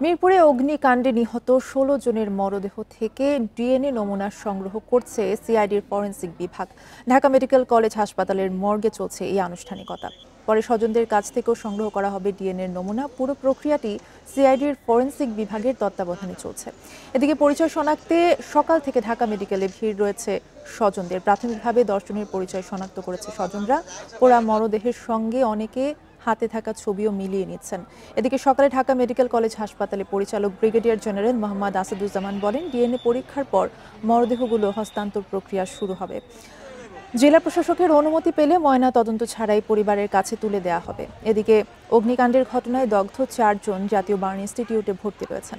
মিরপুরে অগ্নিকাণ্ডে নিহত ১৬ জনের মরদেহ থেকে ডিএনএ নমুনা সংগ্রহ করছে সিআইডির ফরেনসিক বিভাগ। ঢাকা মেডিকেল কলেজ হাসপাতালের মর্গে চলছে এই আনুষ্ঠানিকতা। পরে স্বজনদের কাছ থেকেও সংগ্রহ করা হবে ডিএনএ নমুনা। পুরো প্রক্রিয়াটি সিআইডির ফরেনসিক বিভাগের তত্ত্বাবধানে চলছে। এদিকে পরিচয় শনাক্তে সকাল থেকে ঢাকা মেডিকেলে ভিড় রয়েছে স্বজনদের। প্রাথমিকভাবে ১০ জনের পরিচয় শনাক্ত করেছে স্বজনরা। পোড়া মরদেহের সঙ্গে অনেকে হাতে থাকা ছবিও মিলিয়ে নিচ্ছেন। এদিকে সকালে ঢাকা মেডিকেল কলেজ হাসপাতালে পরিচালক ব্রিগেডিয়ার জেনারেল মোহাম্মদ আসাদুজ্জামান বলেন, ডিএনএ পরীক্ষার পর মরদেহগুলো হস্তান্তর প্রক্রিয়া শুরু হবে। জেলা প্রশাসকের অনুমতি পেলে ময়না তদন্ত ছাড়াই পরিবারের কাছে তুলে দেওয়া হবে। এদিকে অগ্নিকাণ্ডের ঘটনায় দগ্ধ ৪ জন জাতীয় বার্ন ইনস্টিটিউটে ভর্তি রয়েছেন।